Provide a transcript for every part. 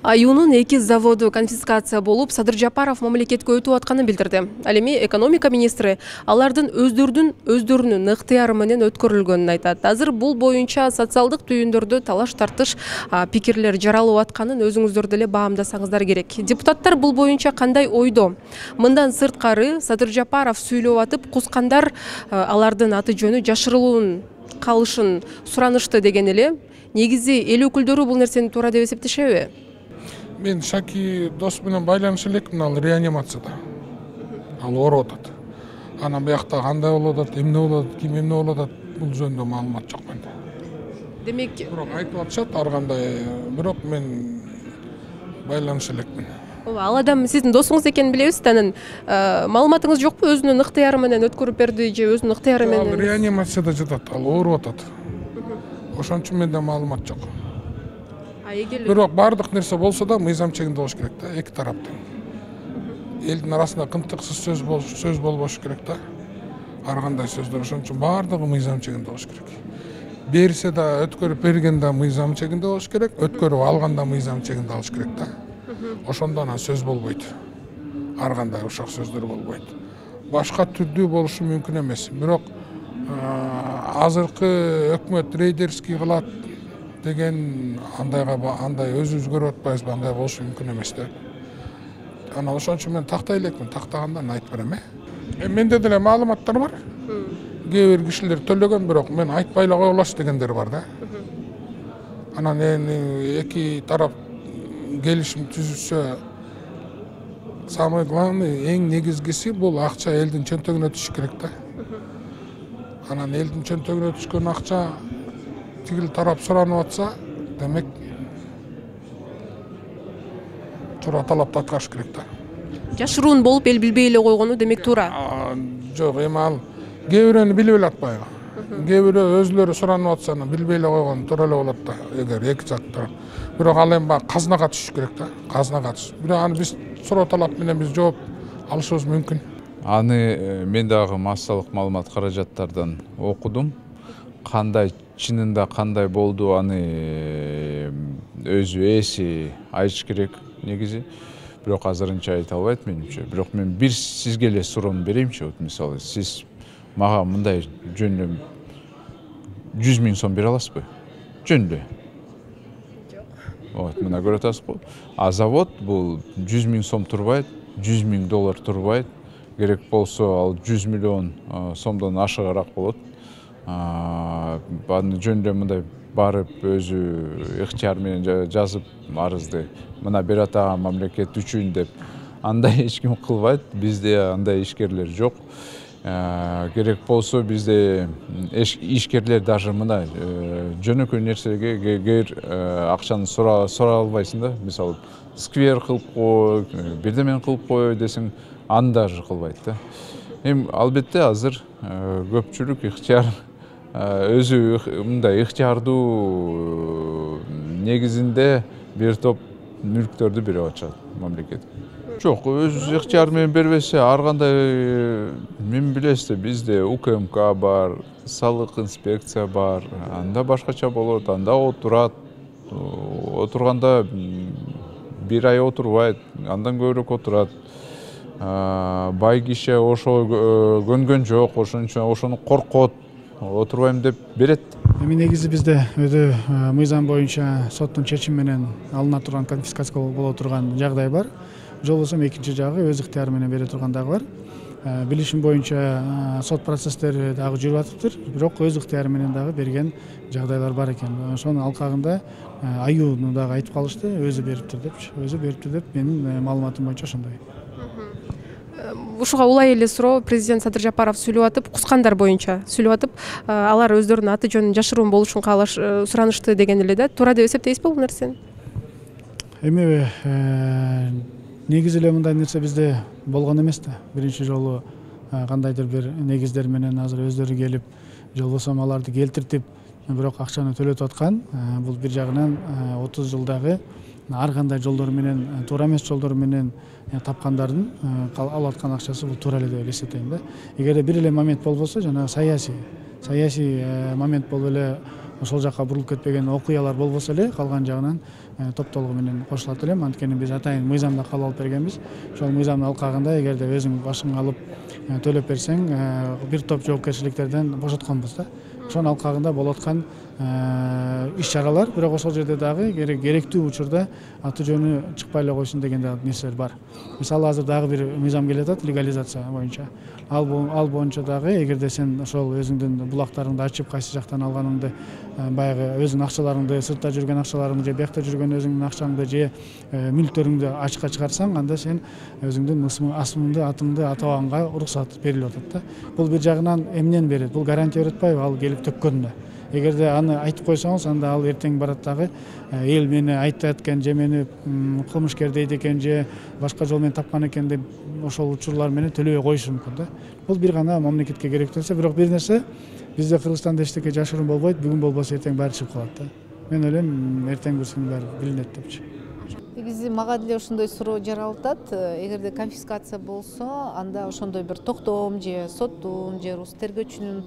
Аюнун 2 заводу конфискация болуп, Садыр Жапаров мамлекетке өтүп атканын билдирди. Ал эми экономика министри алардын өздөрүнүн ыктыяры менен өткөрүлгөнүн айтат. Азыр бул боюнча социалдык түйүндөрдө талаш тартыш пикирлер жаралып атканын өзүңүздөр деле баамдасаңыздар керек. Депутаттар бул боюнча кандай ойдо? Мындан сырткары Садыр Жапаров сүйлөп атып, кускандар алардын аты жөнү жашырылуун калышын суранышты деген эле. Негизи эл өкүлдөрү бул нерсени туура деп эсептешеби? Мен Шаки дос менен байланыша элекмин, ал реанимацияда. Ал ооруп атат. Анан биякта кандай болуп атат, эмне болуп атат, ким эмне болуп атат, бул жөнүндө маалымат жок менде. Демек, Бирок айтып атышат ар кандай, бирок мен байланыша элекмин. ал адам сиздин досуңуз экенин билебиз да, анан маалыматыңыз жокпу, өзүнүн ыктыяры менен өткөрүп берди же өзүнүн ыктыяры Ал менен? реанимацияда жатат, ал ооруп атат. Ошон үчүн менде маалымат жок. Бирок бардык нерсе болсо да мыйзам чегинде болуш керек да, эки тараптын. Элдин арасында кынтыксыз сөз болбош керек да. Ар кандай сөздөр, ошон үчүн бардыгы мыйзам чегинде болуш керек. Берсе да, өткөрүп берген да мыйзам чегинде болуш керек, өткөрүп алган да мыйзам чегинде алыш керек да. Ошондо анан сөз болбойт. Ар кандай ушак сөздөр болбойт. Башка түрдүү болушу мүмкүн эмес. Бирок азыркы өкмөт рейдерский кылат деген андай өзүбүз көрүп атпайбызбы, андай болушу мүмкүн эмес да. Анан ошон үчүн мен тактай элекмин, тактаганда айтып берем. Менде деле маалыматтар бар. Кээ бир кишилер төлөгөн, бирок мен айтпай эле коелоч дегендер бар да. Анан эки тарап келишим түзүлсө, самый главный, эң негизгиси бул акча элдин чөнтөгүнө түшүш керек да. Анан элдин чөнтөгүнө түшкөн акча тигил тарап суранып атса, демек туура талапты аткарыш керек да. Жашыруун болуп эл билбей эле койгону демек туура. Жок, эми ал кээ бирөөнү билип эле атпайбы. Кээ бирөө өзүлөрү суранып атса, билбей эле койгон туура эле болот да, эгер эки жак тарап. Бирок ал эми казынага түшүш керек да, казынага түшүш. Бирок аны биз суроо талап менен биз жооп алышыбыз мүмкүн. Аны мен дагы массалык маалымат каражаттардан окудум. Кандай чынында кандай болду, аны өзү ээси айтыш керек негизи. Бирок азырынча айта албайт менимче. Бирок мен бир сизге эле суроону берейимчи. Мисалы, сиз мага мындай жөн 100 000 сом бере аласызбы? Жөн эле. Жок. Мына көрүп атасызбы? А завод бул 100 000 сом турбайт, 100 000 доллар турбайт. Керек болсо ал 100 миллион сомдон ашыгыраак болот. Аны жөн эле мындай барып өзү ыктыяр менен жазып арызды мына бере атаган мамлекет үчүн деп андай эч ким кылбайт. Бизде андай ишкерлер жок. Керек болсо бизде ишкерлер даже мына жөнөкөй нерсеге акчаны сура албайсың да. Мисалы, сквер кылып кой, бирдемен кылып кой десең, аны даже кылбайт да. Эми албетте азыр көпчүлүк ыктыяр өзү мындай ыктыярдуу негизинде бир топ мүлктөрдү берип атышат мамлекет. Жок, өз ыктыяры менен бербесе, ар кандай мен билесиз, бизде УКМК бар, салык инспекция бар, анда башкача болот, анда отурат. Отурганда бир ай отурбайт, андан көбүрөөк отурат. Бай киши ошо көнгөн жок, ошон үчүн ошону коркот, отурбайм деп берет. Эми негизи бизде өзү мыйзам боюнча соттун чечими менен алына турган конфискация боло турган жагдай бар. Жол болсо экинчи жагы өз ыктыяры менен бере турган дагы бар. Билишим боюнча сот процесстери дагы жүрүп атыптыр, бирок өз ыктыяры менен дагы берген жагдайлар бар экен. Ошонун алкагында аюуну дагы айтып калышты, өзү бериптир деп, менин маалыматым боюнча ошондой. Ушуга улай эле суроо, президент Садыр Жапаров сүйлөп атып, кускандар боюнча сүйлөп атып, алар өздөрүнүн аты жөнүн жашыруун болушун суранышты деген эле да. Туура деп эсептейсизби бул нерсени? Эми негизи эле мындай нерсе бизде болгон эмес да. Биринчи жолу кандайдыр бир негиздер менен азыр өздөрү келип, жол болсо аларды келтиртип, бирок акчаны төлөтүп аткан. Бул бир жагынан 30 жылдагы ар кандай жолдор менен, туура эмес жолдор менен тапкандардын алып аткан акчасы бул туура эле деп эсептейм да. Эгерде бир эле момент болбосо, жана саясий момент болуп эле ошол жакка бурулуп кетпеген окуялар болбосо эле, калган жагынан топтолугу менен кошулат элем. Анткени биз атайын мыйзамда кабыл алып бергенбиз. Ошол мыйзамдын алкагында эгерде өзүң башыңа алып төлөп берсең, бир топ жоопкерчиликтерден бошотконбуз да. Ошонун алкагында болуп аткан иш-чаралар, бирок ошол жерде дагы керектүү учурда аты жөнү чыкпай эле койсун деген нерселер бар. Мисалы азыр дагы бир мыйзам келе жатат легализация боюнча. Ал боюнча дагы эгерде сен ошол өзүңдүн булактарыңды ачып, кайсы жактан алганыңды, баягы өзүңдүн акчаларыңды, сыртта жүргөн акчаларыңды же биякта жүргөн өзүңдүн акчаңды же мүлктөрүңдү ачыкка чыгарсаң, анда сен өзүңдүн асымыңды, атыңды атабаганга уруксат берилип атат да. Бул бир жагынан эмнени берет? Бул гарантия берет атпайбы ал келип төккөнүнө? Эгерде аны айтып койсоңуз, анда ал эртең барат дагы эл мени айтат экен, же мени кылмышкер дейт экен, же башка жол менен тапкан экен деп ошол учурлар менен төлөбөй коюшу мүмкүн да. Бул бир гана мамлекетке керектүү нерсе, бирок бир нерсе бизде Кыргызстанда эчтеке жашыруун болбойт, бүгүн болбосо эртең баары чыгып калат да. Мен ойлойм, эртең бирсинин баары билинет депчи. Негизи мага деле ошондой суроо жаралып атат. Эгерде конфискация болсо, анда ошондой бир токтом же соттун же рус тергөөчүнүн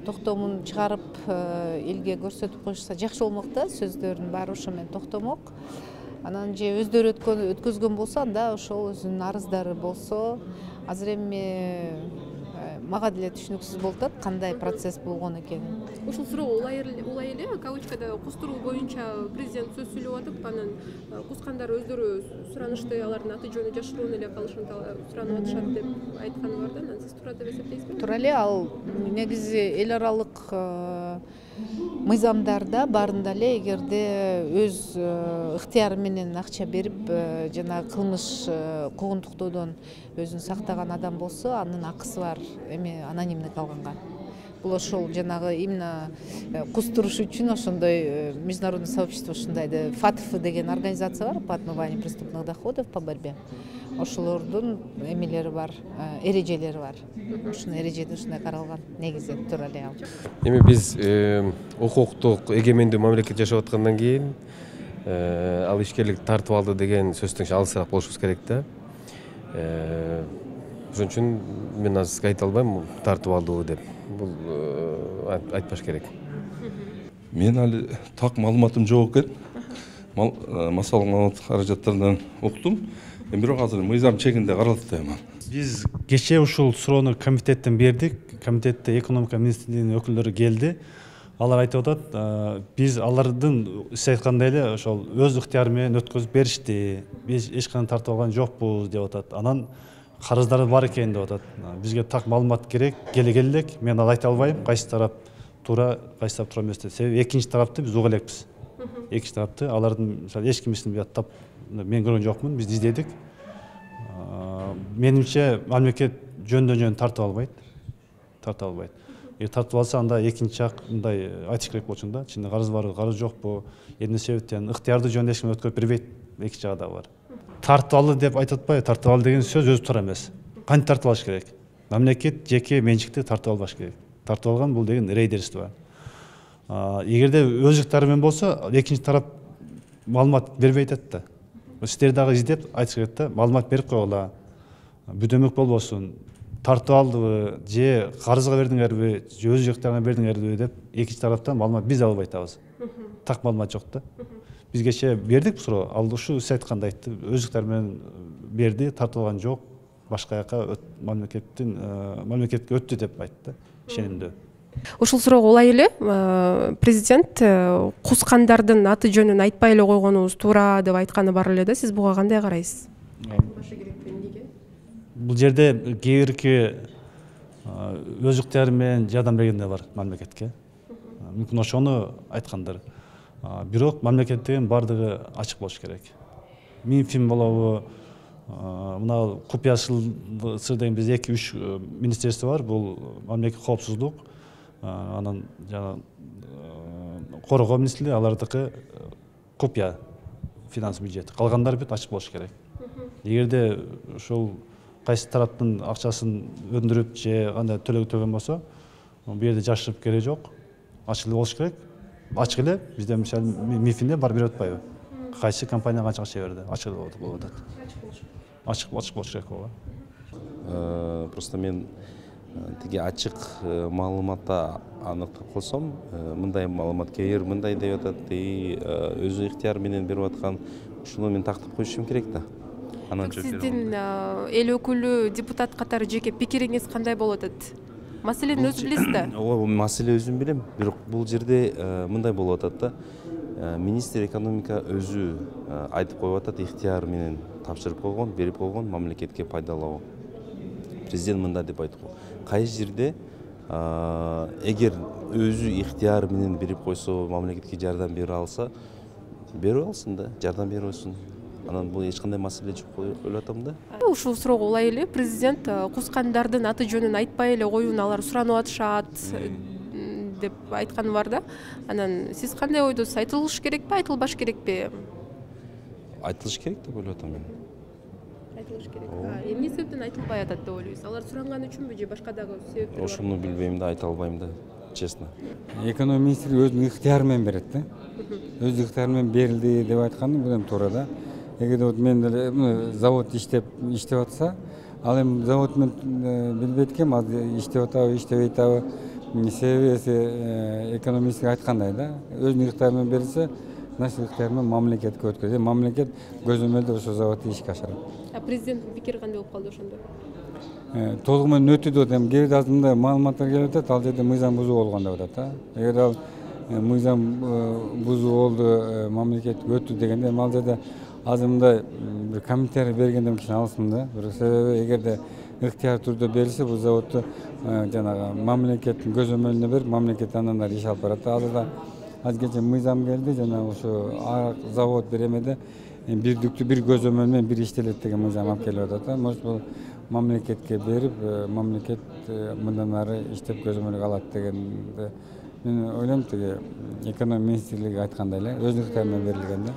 токтомун чыгарып элге көрсөтүп коюшса жакшы болмок да. Сөздөрдүн баары ошо менен токтомок. Анан же өздөрү өткөзгөн болсо, анда ошол өзүнүн арыздары болсо, азыр эми мага деле түшүнүксүз болуп атат кандай процесс болгон экени. Ушул суроо улай эле кавычкада кустуруу боюнча президент сөз сүйлөп атып, анан кускандар өздөрү суранышты, алардын аты жөнү жашыруун эле калышын суранып атышат деп айтканы бар да. Анан сиз туура деп эсептейсизби? Туура эле, ал негизи эл аралык мыйзамдарда баарында эле эгерде өз ыктыяры менен акча берип жана кылмыш куугунтуктоодон өзүн сактаган адам болсо, анын акысы бар, эми анонимный калганга. Бул ошол жанагы именно кустуруш үчүн ошондой международный сообщество ушундайды ФАТФ деген организация бар, по отмыванию преступных доходов, по борьбе. Ошолордун эмелери бар, эрежелери бар. Ушунун эрежеде ушундай каралган, негизи туура эле ал. Эми биз укуктук эгемендүү мамлекет жашап аткандан кийин ал ишкерлик тартып алды деген сөздөн алысыраак болушубуз керек да. Ошон үчүн мен азыр айта албайм тартып алдыбы деп. Бул айтпаш керек. Мен али так маалыматым жок экен. Массалык маалымат каражаттарынан уктум. Бирок азыр мыйзам чегинде каралып атайм. Биз кечээ ушул суроону комитеттен бердик. Комитетте экономика министрлигинин өкүлдөрү келди. Алар айтып атат, биз алардын сиз айткандай эле ошол өз ыктыяры менен өткөзүп беришти. Биз эч кандай тартып алган жокпуз деп атат. Анан карыздары бар экен деп атат. Бизге так маалымат керек, келе элек. Мен ал айта албайм, кайсы тарап туура, кайсы тарап туура эмес деп. Себеби экинчи тарапты биз уга элекпиз. Экинчи тарапты алардын мисалы эч кимисин тап мен көргөн жокмун, биз издедик. Менимче мамлекет жөндөн тартып албайт. Тартып албайт. Тартып алса, анда экинчи жак мындай айтыш керек болчу да. Чынында карыз барбы, карыз жокпу, эмне себептен ыктыярды жөнүндө эч ким өткөрүп бербейт. Эки жагы да бар. Тартып алды деп айтып атпайбы? Тартып алды деген сөз өзү туура эмес. Кантип тартып алыш керек? Мамлекет жеке менчикти тартып албаш керек. Тартып алган бул деген рейдерство. Эгерде өз ыктыяры менен болсо, экинчи тарап маалымат бербей атат да. Сиздер дагы издеп айтыш керек да, маалымат берип койгула. Бүдөмөк болбосун. Тартып алдыбы, же карызга бердиңерби, же өз ыктыярыңа бердиңерби деп экинчи тараптан маалымат биз албай атабыз. Так маалымат жок да. Биз кечээ бердик суроо, ал ушу сиз айткандай айтты, өз ыктыяры менен берди, тартып алган жок, башка жака мамлекетке өттү деп айтты, ишенимдүү. Ушул суроого улай эле президент кускандардын аты жөнүн айтпай эле койгонубуз туура деп айтканы бар эле да. Сиз буга кандай карайсыз? Бул жерде кээ бирки өз ыктыяры менен жардам бергендер бар мамлекетке. Мүмкүн ошону айткандар. Бирок мамлекет деген бардыгы ачык болуш керек. Минфин болобу, мына купуя деген бизде 2-3 министерство бар. Бул мамлекеттик коопсуздук, анан жана коргоо министрлиги, алардыкы купуя финанс бюджет. Калгандары бүт ачык болуш керек. Эгерде ошол кайсы тараптын акчасын өндүрүп же кандай төлөгөн болсо, бул жерде жашырып кереги жок. Ачык болуш керек. Ачык эле бизде мисалы Минфинде бар берип атпайбы? Кайсы компания канча акча берди? Ачык болуп атат. Ачык болуш керек ооба. Просто мен тиги ачык маалыматта аныктап калсам, мындай маалымат кээ бир мындай деп атат, өзү ыктыяр менен берип аткан, ушуну мен тактап коюшум керек да. Анан Сиздин эл өкүлү, депутат катары жеке пикириңиз кандай болуп атат? Маселени өзү билесиз да? Ооба, маселе өзүм билем, бирок бул жерде мындай болуп атат да. Министр экономика өзү айтып коюп атат, ыктыяр менен тапшырып койгон, берип койгон, мамлекетке пайдалоо. Президент мындай деп айтып койгон. Кайсы жерде эгер өзү ыктыяр менен берип койсо, мамлекетке жардам бере алса, берип алсын да, жардам берип койсун. Анан бул эч кандай маселе жок деп ойлоп атам да. Ушул суроого улай эле президент кускандардын аты жөнүн айтпай эле коюуну алар суранып атышат деп айтканы бар да. Анан сиз кандай ойдосуз? Айтылыш керекпи, айтылбаш керекпи? Айтылыш керек деп ойлоп атам мен. Айтылыш керек. Эмне себептен айтылбай атат деп ойлойсуз? Алар суранган үчүнбү же башка дагы себептер бар? Ошону билбейм да, айта албайм да, честно. Экономия министри өзүнүн ыктыяры менен берет да. Өз ыктыяры менен берилди деп айтканы бул эми туура да. Эгерде вот мен деле завод иштеп атса, ал эми завод мен билбейт экенмин, азыр иштеп атабы, иштебей атабы. Себеби экономистке айткандай да, өзүнүн ыктыяры менен берилсе, значит ыктыяры менен мамлекетке өткөрөт. Мамлекет көзөмөлдө ошо заводду ишке ашырат. Президенттин пикири кандай болуп калды ошондо? Толугу менен өтү деп атам. Кээ бирде азыр мындай маалыматтар келип атат, ал жерде мыйзам бузуу болгон деп атат да. Эгер ал мыйзам бузуу болду, мамлекет өттү дегенде, ал жерде азыр мындай бир комментарий бергенден кийин алсын да. Бирок себеби эгерде ыктыяр түрдө берилсе, бул заводду жанагы мамлекеттин көзөмөлүнө берип, мамлекет андан ары иш алып барат. Азырда азыркече мыйзам келди, жана ошо завод бир эмеде бирдиктүү бир көзөмөл менен бир иштелет деген мыйзам алып келип атат. Может бул мамлекетке берип, мамлекет мындан ары иштеп көзөмөлгө алат дегенди мен ойлойм, тиги экономия министрлиги айткандай эле өзүнүн ыктыяры менен берилген да.